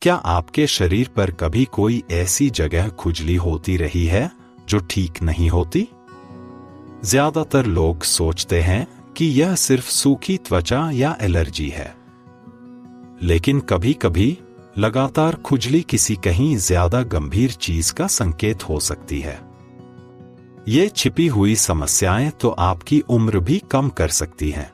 क्या आपके शरीर पर कभी कोई ऐसी जगह खुजली होती रही है जो ठीक नहीं होती? ज्यादातर लोग सोचते हैं कि यह सिर्फ सूखी त्वचा या एलर्जी है, लेकिन कभी-कभी लगातार खुजली किसी कहीं ज्यादा गंभीर चीज का संकेत हो सकती है। ये छिपी हुई समस्याएं तो आपकी उम्र भी कम कर सकती हैं।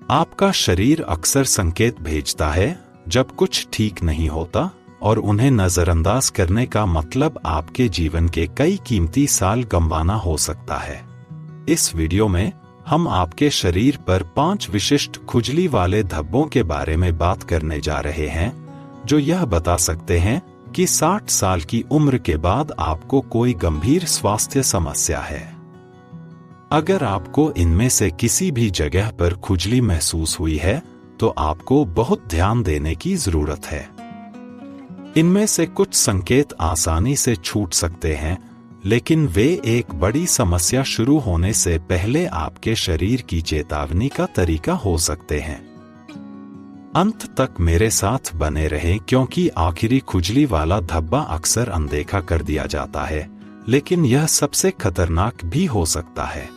आपका शरीर अक्सर संकेत भेजता है जब कुछ ठीक नहीं होता, और उन्हें नजरअंदाज करने का मतलब आपके जीवन के कई कीमती साल गंवाना हो सकता है। इस वीडियो में हम आपके शरीर पर 5 विशिष्ट खुजली वाले धब्बों के बारे में बात करने जा रहे हैं, जो यह बता सकते हैं कि 60 साल की उम्र के बाद आपको कोई गंभीर स्वास्थ्य समस्या है। अगर आपको इनमें से किसी भी जगह पर खुजली महसूस हुई है, तो आपको बहुत ध्यान देने की जरूरत है। इनमें से कुछ संकेत आसानी से छूट सकते हैं, लेकिन वे एक बड़ी समस्या शुरू होने से पहले आपके शरीर की चेतावनी का तरीका हो सकते हैं। अंत तक मेरे साथ बने रहें, क्योंकि आखिरी खुजली वाला धब्बा अक्सर अनदेखा कर दिया जाता है, लेकिन यह सबसे खतरनाक भी हो सकता है।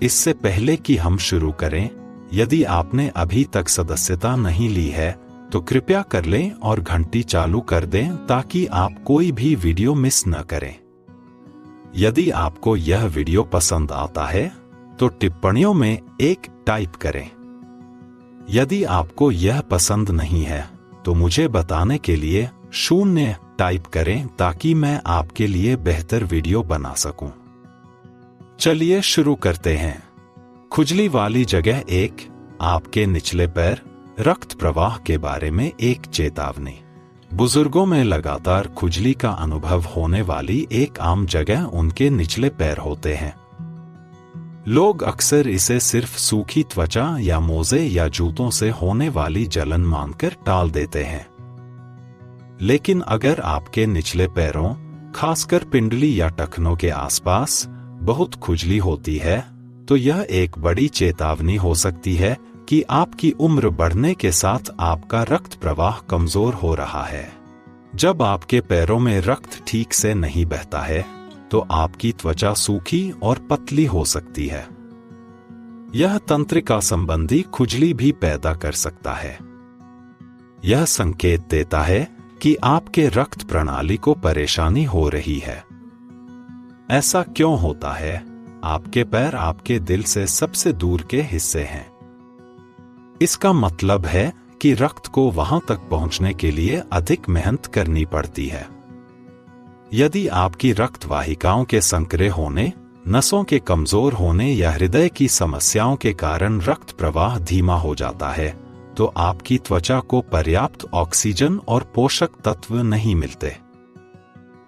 इससे पहले कि हम शुरू करें, यदि आपने अभी तक सदस्यता नहीं ली है तो कृपया कर लें और घंटी चालू कर दें ताकि आप कोई भी वीडियो मिस न करें। यदि आपको यह वीडियो पसंद आता है तो टिप्पणियों में 1 टाइप करें। यदि आपको यह पसंद नहीं है तो मुझे बताने के लिए 0 टाइप करें ताकि मैं आपके लिए बेहतर वीडियो बना सकूं। चलिए शुरू करते हैं। खुजली वाली जगह 1, आपके निचले पैर। रक्त प्रवाह के बारे में एक चेतावनी। बुजुर्गों में लगातार खुजली का अनुभव होने वाली एक आम जगह उनके निचले पैर होते हैं। लोग अक्सर इसे सिर्फ सूखी त्वचा या मोजे या जूतों से होने वाली जलन मानकर टाल देते हैं, लेकिन अगर आपके निचले पैरों, खासकर पिंडली या टखनों के आसपास बहुत खुजली होती है, तो यह एक बड़ी चेतावनी हो सकती है कि आपकी उम्र बढ़ने के साथ आपका रक्त प्रवाह कमजोर हो रहा है। जब आपके पैरों में रक्त ठीक से नहीं बहता है, तो आपकी त्वचा सूखी और पतली हो सकती है। यह तंत्रिका संबंधी खुजली भी पैदा कर सकता है। यह संकेत देता है कि आपके रक्त प्रणाली को परेशानी हो रही है। ऐसा क्यों होता है? आपके पैर आपके दिल से सबसे दूर के हिस्से हैं। इसका मतलब है कि रक्त को वहां तक पहुंचने के लिए अधिक मेहनत करनी पड़ती है। यदि आपकी रक्त वाहिकाओं के संकरे होने, नसों के कमजोर होने या हृदय की समस्याओं के कारण रक्त प्रवाह धीमा हो जाता है, तो आपकी त्वचा को पर्याप्त ऑक्सीजन और पोषक तत्व नहीं मिलते।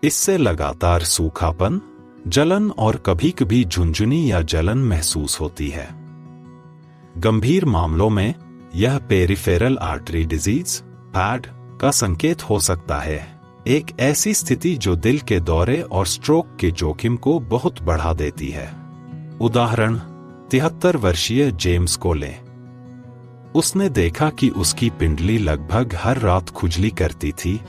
इससे लगातार सूखापन, जलन और कभी-कभी झुनझुनी या जलन महसूस होती है। गंभीर मामलों में यह पेरिफेरल आर्टरी डिजीज (पैड) का संकेत हो सकता है, एक ऐसी स्थिति जो दिल के दौरे और स्ट्रोक के जोखिम को बहुत बढ़ा देती है। उदाहरण 73 वर्षीय जेम्स को लें। उसने देखा कि उसकी पिंडली लगभग हर रात खुजली करती थी,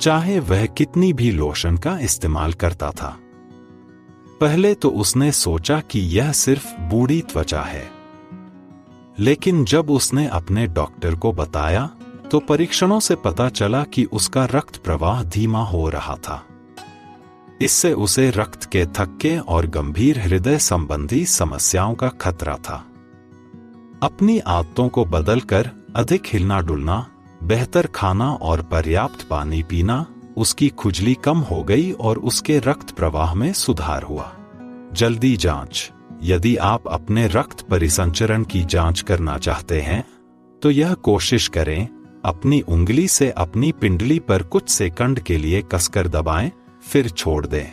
चाहे वह कितनी भी लोशन का इस्तेमाल करता था। पहले तो उसने सोचा कि यह सिर्फ बूढ़ी त्वचा है, लेकिन जब उसने अपने डॉक्टर को बताया तो परीक्षणों से पता चला कि उसका रक्त प्रवाह धीमा हो रहा था। इससे उसे रक्त के थक्के और गंभीर हृदय संबंधी समस्याओं का खतरा था। अपनी आदतों को बदलकर अधिक हिलना डुलना, बेहतर खाना और पर्याप्त पानी पीना, उसकी खुजली कम हो गई और उसके रक्त प्रवाह में सुधार हुआ। जल्दी जांच। यदि आप अपने रक्त परिसंचरण की जांच करना चाहते हैं, तो यह कोशिश करें, अपनी उंगली से अपनी पिंडली पर कुछ सेकंड के लिए कसकर दबाएं, फिर छोड़ दें।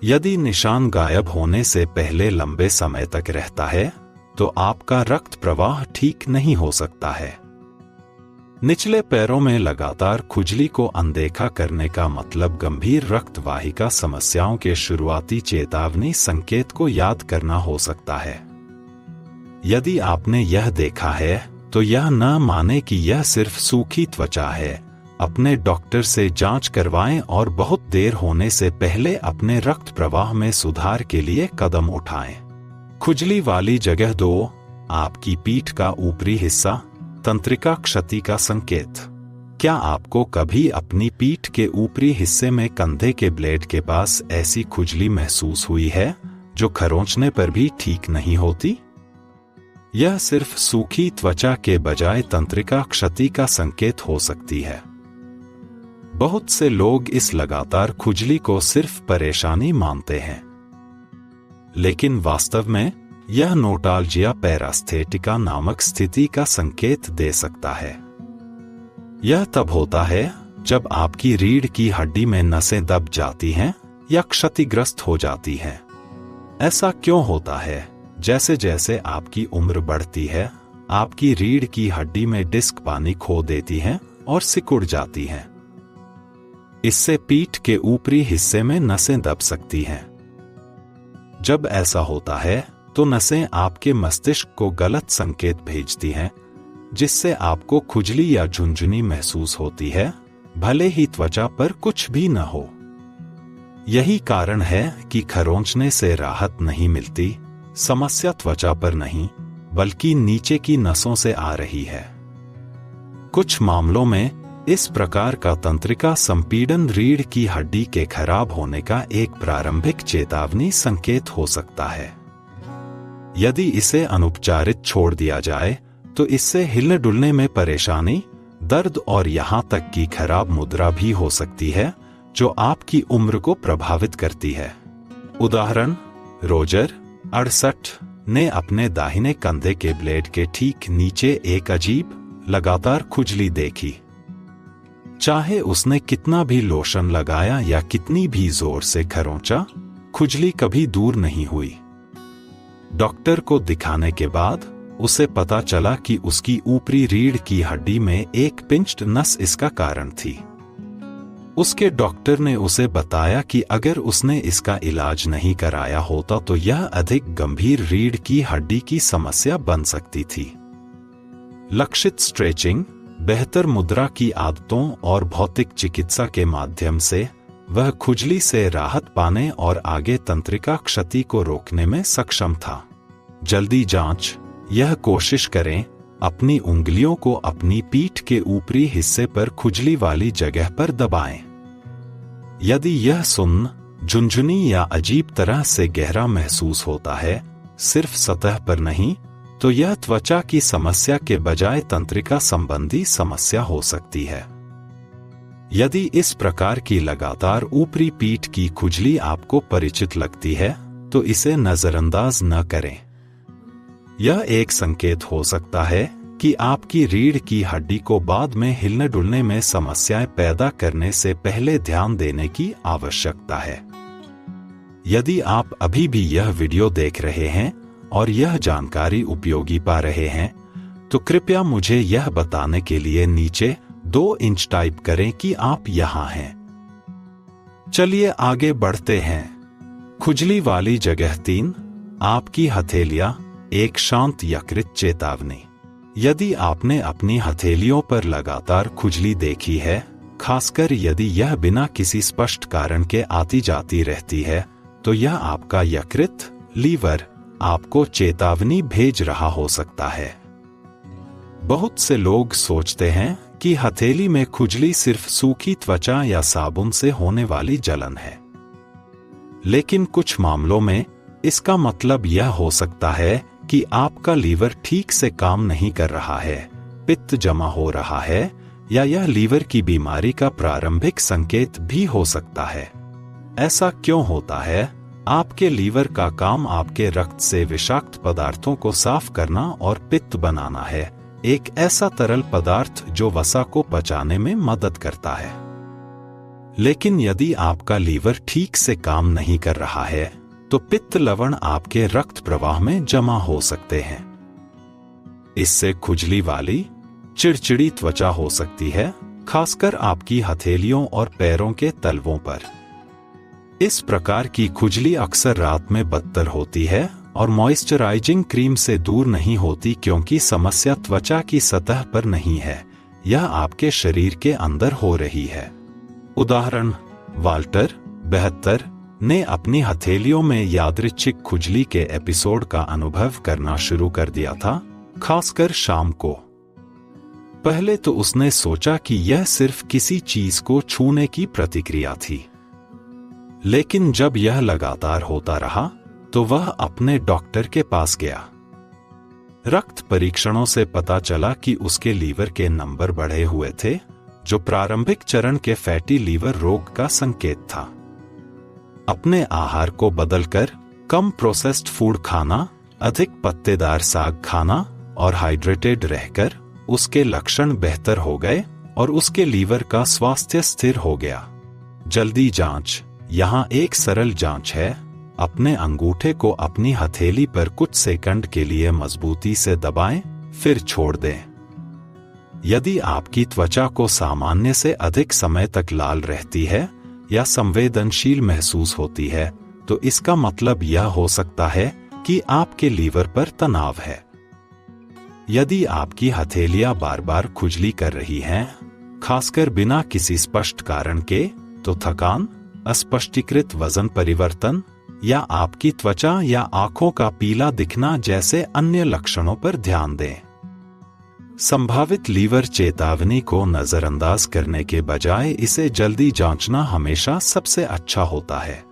यदि निशान गायब होने से पहले लंबे समय तक रहता है, तो आपका रक्त प्रवाह ठीक नहीं हो सकता है। निचले पैरों में लगातार खुजली को अनदेखा करने का मतलब गंभीर रक्त वाहिका समस्याओं के शुरुआती चेतावनी संकेत को याद करना हो सकता है। यदि आपने यह देखा है, तो यह न माने कि यह सिर्फ सूखी त्वचा है। अपने डॉक्टर से जांच करवाएं और बहुत देर होने से पहले अपने रक्त प्रवाह में सुधार के लिए कदम उठाएं। खुजली वाली जगह 2, आपकी पीठ का ऊपरी हिस्सा, तंत्रिका क्षति का संकेत। क्या आपको कभी अपनी पीठ के ऊपरी हिस्से में कंधे के ब्लेड के पास ऐसी खुजली महसूस हुई है जो खरोंचने पर भी ठीक नहीं होती? यह सिर्फ सूखी त्वचा के बजाय तंत्रिका क्षति का संकेत हो सकती है। बहुत से लोग इस लगातार खुजली को सिर्फ परेशानी मानते हैं, लेकिन वास्तव में यह नोटाल्जिया पैरास्थेटिका नामक स्थिति का संकेत दे सकता है। यह तब होता है जब आपकी रीढ़ की हड्डी में नसें दब जाती हैं या क्षतिग्रस्त हो जाती हैं। ऐसा क्यों होता है? जैसे जैसे आपकी उम्र बढ़ती है, आपकी रीढ़ की हड्डी में डिस्क पानी खो देती हैं और सिकुड़ जाती हैं। इससे पीठ के ऊपरी हिस्से में नसें दब सकती हैं। जब ऐसा होता है तो नसें आपके मस्तिष्क को गलत संकेत भेजती हैं, जिससे आपको खुजली या झुंझुनी महसूस होती है, भले ही त्वचा पर कुछ भी न हो। यही कारण है कि खरोंचने से राहत नहीं मिलती। समस्या त्वचा पर नहीं, बल्कि नीचे की नसों से आ रही है। कुछ मामलों में इस प्रकार का तंत्रिका संपीड़न रीढ़ की हड्डी के खराब होने का एक प्रारंभिक चेतावनी संकेत हो सकता है। यदि इसे अनुपचारित छोड़ दिया जाए तो इससे हिलने डुलने में परेशानी, दर्द और यहां तक कि खराब मुद्रा भी हो सकती है, जो आपकी उम्र को प्रभावित करती है। उदाहरण, रोजर 68 ने अपने दाहिने कंधे के ब्लेड के ठीक नीचे एक अजीब लगातार खुजली देखी। चाहे उसने कितना भी लोशन लगाया या कितनी भी जोर से खरोंचा, खुजली कभी दूर नहीं हुई। डॉक्टर को दिखाने के बाद उसे पता चला कि उसकी ऊपरी रीढ़ की हड्डी में एक पिंच्ड नस इसका कारण थी। उसके डॉक्टर ने उसे बताया कि अगर उसने इसका इलाज नहीं कराया होता तो यह अधिक गंभीर रीढ़ की हड्डी की समस्या बन सकती थी। लक्षित स्ट्रेचिंग, बेहतर मुद्रा की आदतों और भौतिक चिकित्सा के माध्यम से वह खुजली से राहत पाने और आगे तंत्रिका क्षति को रोकने में सक्षम था। जल्दी जांच, यह कोशिश करें, अपनी उंगलियों को अपनी पीठ के ऊपरी हिस्से पर खुजली वाली जगह पर दबाएं। यदि यह सुन्न, झुंझुनी या अजीब तरह से गहरा महसूस होता है, सिर्फ सतह पर नहीं, तो यह त्वचा की समस्या के बजाय तंत्रिका संबंधी समस्या हो सकती है। यदि इस प्रकार की लगातार ऊपरी पीठ की खुजली आपको परिचित लगती है, तो इसे नजरअंदाज न करें। यह एक संकेत हो सकता है कि आपकी रीढ़ की हड्डी को बाद में हिलने डुलने में समस्याएं पैदा करने से पहले ध्यान देने की आवश्यकता है। यदि आप अभी भी यह वीडियो देख रहे हैं और यह जानकारी उपयोगी पा रहे हैं, तो कृपया मुझे यह बताने के लिए नीचे 2 इंच टाइप करें कि आप यहां हैं। चलिए आगे बढ़ते हैं। खुजली वाली जगह 3, आपकी हथेलियां, एक शांत यकृत चेतावनी। यदि आपने अपनी हथेलियों पर लगातार खुजली देखी है, खासकर यदि यह बिना किसी स्पष्ट कारण के आती जाती रहती है, तो यह आपका यकृत, लीवर, आपको चेतावनी भेज रहा हो सकता है। बहुत से लोग सोचते हैं कि हथेली में खुजली सिर्फ सूखी त्वचा या साबुन से होने वाली जलन है, लेकिन कुछ मामलों में इसका मतलब यह हो सकता है कि आपका लीवर ठीक से काम नहीं कर रहा है, पित्त जमा हो रहा है, या यह लीवर की बीमारी का प्रारंभिक संकेत भी हो सकता है। ऐसा क्यों होता है? आपके लीवर का काम आपके रक्त से विषाक्त पदार्थों को साफ करना और पित्त बनाना है, एक ऐसा तरल पदार्थ जो वसा को पचाने में मदद करता है। लेकिन यदि आपका लीवर ठीक से काम नहीं कर रहा है, तो पित्त लवण आपके रक्त प्रवाह में जमा हो सकते हैं। इससे खुजली वाली, चिड़चिड़ी त्वचा हो सकती है, खासकर आपकी हथेलियों और पैरों के तलवों पर। इस प्रकार की खुजली अक्सर रात में बदतर होती है और मॉइस्चराइजिंग क्रीम से दूर नहीं होती, क्योंकि समस्या त्वचा की सतह पर नहीं है, यह आपके शरीर के अंदर हो रही है। उदाहरण, वाल्टर 72 ने अपनी हथेलियों में यादृच्छिक खुजली के एपिसोड का अनुभव करना शुरू कर दिया था, खासकर शाम को। पहले तो उसने सोचा कि यह सिर्फ किसी चीज को छूने की प्रतिक्रिया थी, लेकिन जब यह लगातार होता रहा तो वह अपने डॉक्टर के पास गया। रक्त परीक्षणों से पता चला कि उसके लीवर के नंबर बढ़े हुए थे, जो प्रारंभिक चरण के फैटी लीवर रोग का संकेत था। अपने आहार को बदलकर कम प्रोसेस्ड फूड खाना, अधिक पत्तेदार साग खाना और हाइड्रेटेड रहकर उसके लक्षण बेहतर हो गए और उसके लीवर का स्वास्थ्य स्थिर हो गया। जल्दी जांच। यहाँ एक सरल जांच है। अपने अंगूठे को अपनी हथेली पर कुछ सेकंड के लिए मजबूती से दबाएं, फिर छोड़ दें। यदि आपकी त्वचा को सामान्य से अधिक समय तक लाल रहती है या संवेदनशील महसूस होती है, तो इसका मतलब यह हो सकता है कि आपके लीवर पर तनाव है। यदि आपकी हथेलियां बार बार खुजली कर रही हैं, खासकर बिना किसी स्पष्ट कारण के, तो थकान, अस्पष्टीकृत वजन परिवर्तन या आपकी त्वचा या आंखों का पीला दिखना जैसे अन्य लक्षणों पर ध्यान दें। संभावित लीवर चेतावनी को नजरअंदाज करने के बजाय इसे जल्दी जांचना हमेशा सबसे अच्छा होता है।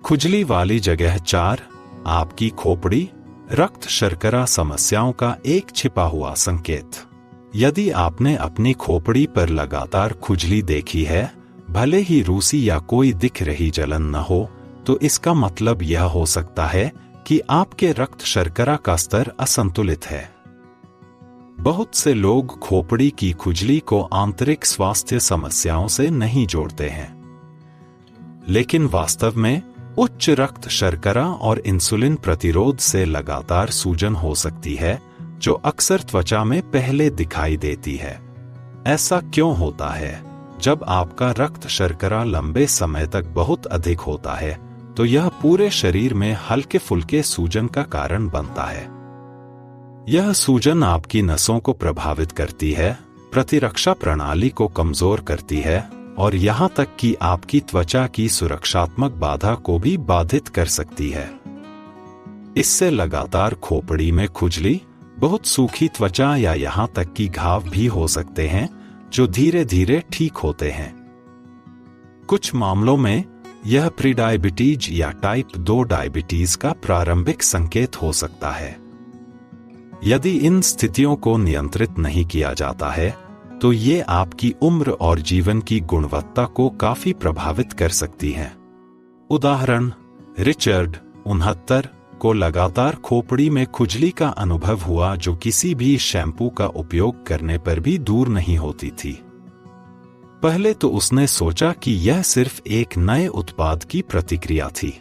खुजली वाली जगह 4, आपकी खोपड़ी, रक्त शर्करा समस्याओं का एक छिपा हुआ संकेत। यदि आपने अपनी खोपड़ी पर लगातार खुजली देखी है, भले ही रूसी या कोई दिख रही जलन न हो, तो इसका मतलब यह हो सकता है कि आपके रक्त शर्करा का स्तर असंतुलित है। बहुत से लोग खोपड़ी की खुजली को आंतरिक स्वास्थ्य समस्याओं से नहीं जोड़ते हैं, लेकिन वास्तव में उच्च रक्त शर्करा और इंसुलिन प्रतिरोध से लगातार सूजन हो सकती है, जो अक्सर त्वचा में पहले दिखाई देती है। ऐसा क्यों होता है? जब आपका रक्त शर्करा लंबे समय तक बहुत अधिक होता है, तो यह पूरे शरीर में हल्के फुल्के सूजन का कारण बनता है। यह सूजन आपकी नसों को प्रभावित करती है, प्रतिरक्षा प्रणाली को कमजोर करती है और यहाँ तक कि आपकी त्वचा की सुरक्षात्मक बाधा को भी बाधित कर सकती है। इससे लगातार खोपड़ी में खुजली, बहुत सूखी त्वचा या यहाँ तक कि घाव भी हो सकते हैं, जो धीरे धीरे ठीक होते हैं। कुछ मामलों में यह प्रीडायबिटीज या टाइप 2 डायबिटीज का प्रारंभिक संकेत हो सकता है। यदि इन स्थितियों को नियंत्रित नहीं किया जाता है, तो ये आपकी उम्र और जीवन की गुणवत्ता को काफी प्रभावित कर सकती हैं। उदाहरण, रिचर्ड 69 को लगातार खोपड़ी में खुजली का अनुभव हुआ, जो किसी भी शैम्पू का उपयोग करने पर भी दूर नहीं होती थी। पहले तो उसने सोचा कि यह सिर्फ एक नए उत्पाद की प्रतिक्रिया थी,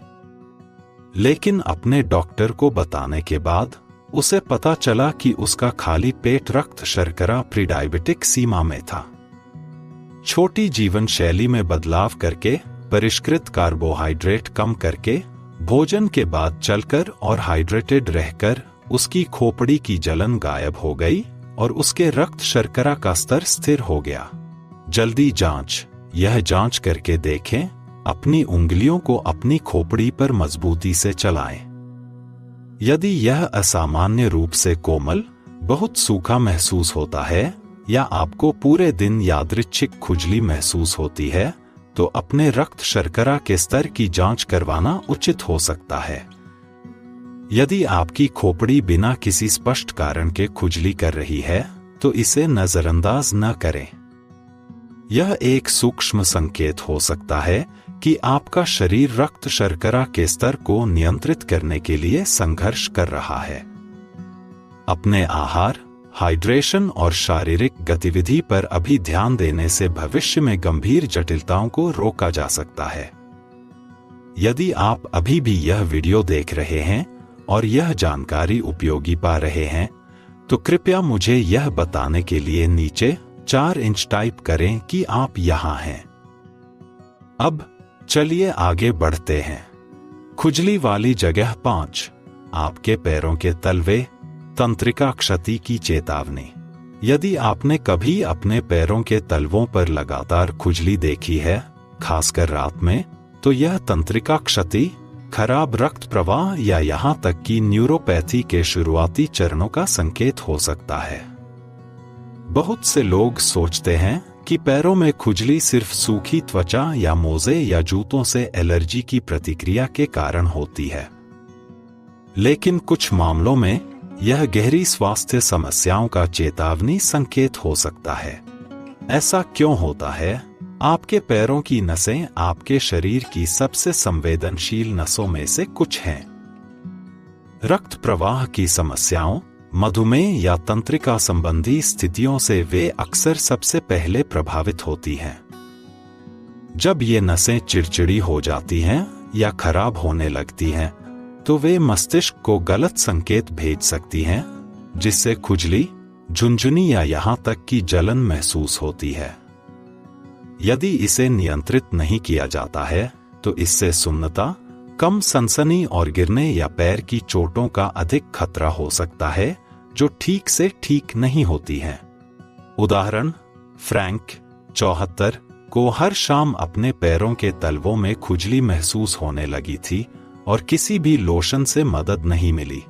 लेकिन अपने डॉक्टर को बताने के बाद उसे पता चला कि उसका खाली पेट रक्त शर्करा प्रीडायबिटिक सीमा में था। छोटी जीवन शैली में बदलाव करके, परिष्कृत कार्बोहाइड्रेट कम करके, भोजन के बाद चलकर और हाइड्रेटेड रहकर उसकी खोपड़ी की जलन गायब हो गई और उसके रक्त शर्करा का स्तर स्थिर हो गया। जल्दी जांच। यह जांच करके देखें, अपनी उंगलियों को अपनी खोपड़ी पर मजबूती से चलाएं। यदि यह असामान्य रूप से कोमल, बहुत सूखा महसूस होता है या आपको पूरे दिन यादृच्छिक खुजली महसूस होती है, तो अपने रक्त शर्करा के स्तर की जांच करवाना उचित हो सकता है। यदि आपकी खोपड़ी बिना किसी स्पष्ट कारण के खुजली कर रही है, तो इसे नजरअंदाज न करें। यह एक सूक्ष्म संकेत हो सकता है कि आपका शरीर रक्त शर्करा के स्तर को नियंत्रित करने के लिए संघर्ष कर रहा है। अपने आहार, हाइड्रेशन और शारीरिक गतिविधि पर अभी ध्यान देने से भविष्य में गंभीर जटिलताओं को रोका जा सकता है। यदि आप अभी भी यह वीडियो देख रहे हैं और यह जानकारी उपयोगी पा रहे हैं, तो कृपया मुझे यह बताने के लिए नीचे 4 इंच टाइप करें कि आप यहां हैं। अब चलिए आगे बढ़ते हैं। खुजली वाली जगह 5, आपके पैरों के तलवे, तंत्रिका क्षति की चेतावनी। यदि आपने कभी अपने पैरों के तलवों पर लगातार खुजली देखी है, खासकर रात में, तो यह तंत्रिका क्षति, खराब रक्त प्रवाह या यहां तक कि न्यूरोपैथी के शुरुआती चरणों का संकेत हो सकता है। बहुत से लोग सोचते हैं कि पैरों में खुजली सिर्फ सूखी त्वचा या मोजे या जूतों से एलर्जी की प्रतिक्रिया के कारण होती है, लेकिन कुछ मामलों में यह गहरी स्वास्थ्य समस्याओं का चेतावनी संकेत हो सकता है। ऐसा क्यों होता है? आपके पैरों की नसें आपके शरीर की सबसे संवेदनशील नसों में से कुछ हैं। रक्त प्रवाह की समस्याओं, मधुमेह या तंत्रिका संबंधी स्थितियों से वे अक्सर सबसे पहले प्रभावित होती हैं। जब ये नसें चिड़चिड़ी हो जाती हैं या खराब होने लगती हैं, तो वे मस्तिष्क को गलत संकेत भेज सकती हैं, जिससे खुजली, झुनझुनी या यहां तक कि जलन महसूस होती है। यदि इसे नियंत्रित नहीं किया जाता है, तो इससे सुन्नता, कम सनसनी और गिरने या पैर की चोटों का अधिक खतरा हो सकता है, जो ठीक से ठीक नहीं होती हैं। उदाहरण, फ्रैंक, 74, को हर शाम अपने पैरों के तलवों में खुजली महसूस होने लगी थी और किसी भी लोशन से मदद नहीं मिली।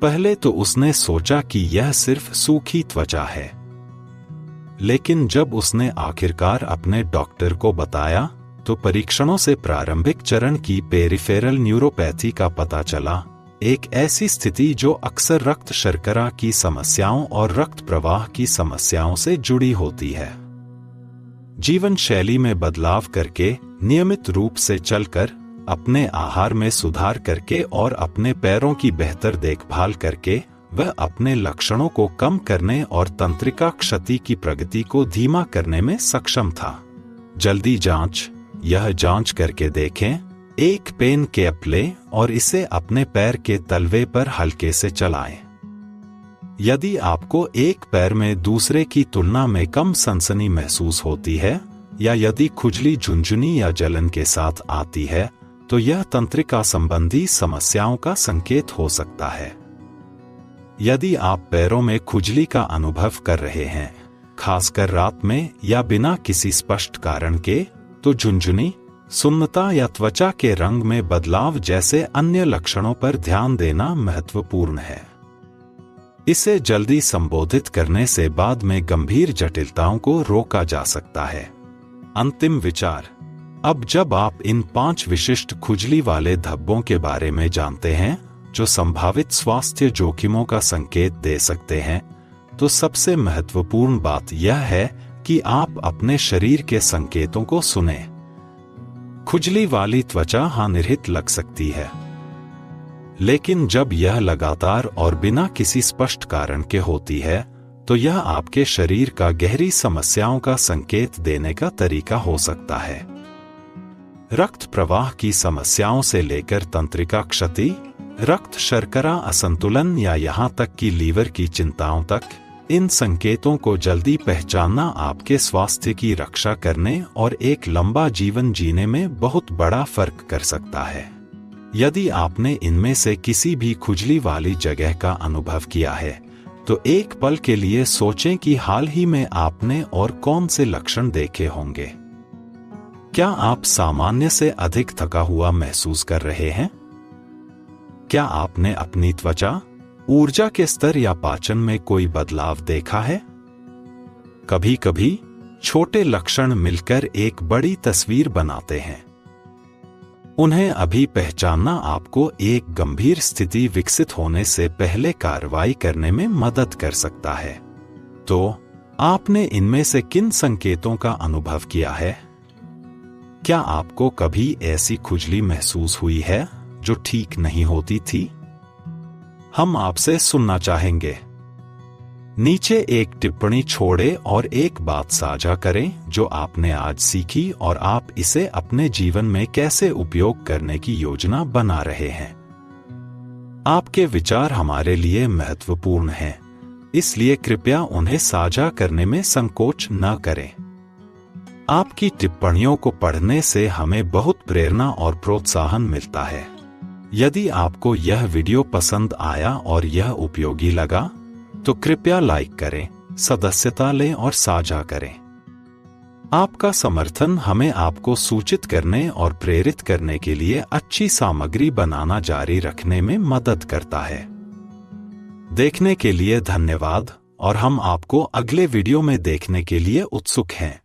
पहले तो उसने सोचा कि यह सिर्फ सूखी त्वचा है, लेकिन जब उसने आखिरकार अपने डॉक्टर को बताया, तो परीक्षणों से प्रारंभिक चरण की पेरिफेरल न्यूरोपैथी का पता चला, एक ऐसी स्थिति जो अक्सर रक्त शर्करा की समस्याओं और रक्त प्रवाह की समस्याओं से जुड़ी होती है। जीवन शैली में बदलाव करके, नियमित रूप से चलकर, अपने आहार में सुधार करके और अपने पैरों की बेहतर देखभाल करके वह अपने लक्षणों को कम करने और तंत्रिका क्षति की प्रगति को धीमा करने में सक्षम था। जल्दी जांच, यह जांच करके देखें, एक पेन कैप लें और इसे अपने पैर के तलवे पर हल्के से चलाएं। यदि आपको एक पैर में दूसरे की तुलना में कम सनसनी महसूस होती है, या यदि खुजली झुनझुनी या जलन के साथ आती है, तो यह तंत्रिका संबंधी समस्याओं का संकेत हो सकता है। यदि आप पैरों में खुजली का अनुभव कर रहे हैं, खासकर रात में या बिना किसी स्पष्ट कारण के, तो झुनझुनी, सुन्नता या त्वचा के रंग में बदलाव जैसे अन्य लक्षणों पर ध्यान देना महत्वपूर्ण है। इसे जल्दी संबोधित करने से बाद में गंभीर जटिलताओं को रोका जा सकता है। अंतिम विचार, अब जब आप इन 5 विशिष्ट खुजली वाले धब्बों के बारे में जानते हैं, जो संभावित स्वास्थ्य जोखिमों का संकेत दे सकते हैं, तो सबसे महत्वपूर्ण बात यह है कि आप अपने शरीर के संकेतों को सुनें। खुजली वाली त्वचा हानिरहित लग सकती है, लेकिन जब यह लगातार और बिना किसी स्पष्ट कारण के होती है, तो यह आपके शरीर का गहरी समस्याओं का संकेत देने का तरीका हो सकता है। रक्त प्रवाह की समस्याओं से लेकर तंत्रिका क्षति, रक्त शर्करा असंतुलन या यहां तक कि लीवर की चिंताओं तक, इन संकेतों को जल्दी पहचानना आपके स्वास्थ्य की रक्षा करने और एक लंबा जीवन जीने में बहुत बड़ा फर्क कर सकता है। यदि आपने इनमें से किसी भी खुजली वाली जगह का अनुभव किया है, तो एक पल के लिए सोचें कि हाल ही में आपने और कौन से लक्षण देखे होंगे। क्या आप सामान्य से अधिक थका हुआ महसूस कर रहे हैं? क्या आपने अपनी त्वचा, ऊर्जा के स्तर या पाचन में कोई बदलाव देखा है? कभी-कभी छोटे लक्षण मिलकर एक बड़ी तस्वीर बनाते हैं। उन्हें अभी पहचानना आपको एक गंभीर स्थिति विकसित होने से पहले कार्रवाई करने में मदद कर सकता है। तो आपने इनमें से किन संकेतों का अनुभव किया है? क्या आपको कभी ऐसी खुजली महसूस हुई है जो ठीक नहीं होती थी? हम आपसे सुनना चाहेंगे। नीचे एक टिप्पणी छोड़ें और एक बात साझा करें जो आपने आज सीखी और आप इसे अपने जीवन में कैसे उपयोग करने की योजना बना रहे हैं। आपके विचार हमारे लिए महत्वपूर्ण हैं, इसलिए कृपया उन्हें साझा करने में संकोच न करें। आपकी टिप्पणियों को पढ़ने से हमें बहुत प्रेरणा और प्रोत्साहन मिलता है। यदि आपको यह वीडियो पसंद आया और यह उपयोगी लगा, तो कृपया लाइक करें, सदस्यता लें और साझा करें। आपका समर्थन हमें आपको सूचित करने और प्रेरित करने के लिए अच्छी सामग्री बनाना जारी रखने में मदद करता है। देखने के लिए धन्यवाद और हम आपको अगले वीडियो में देखने के लिए उत्सुक हैं।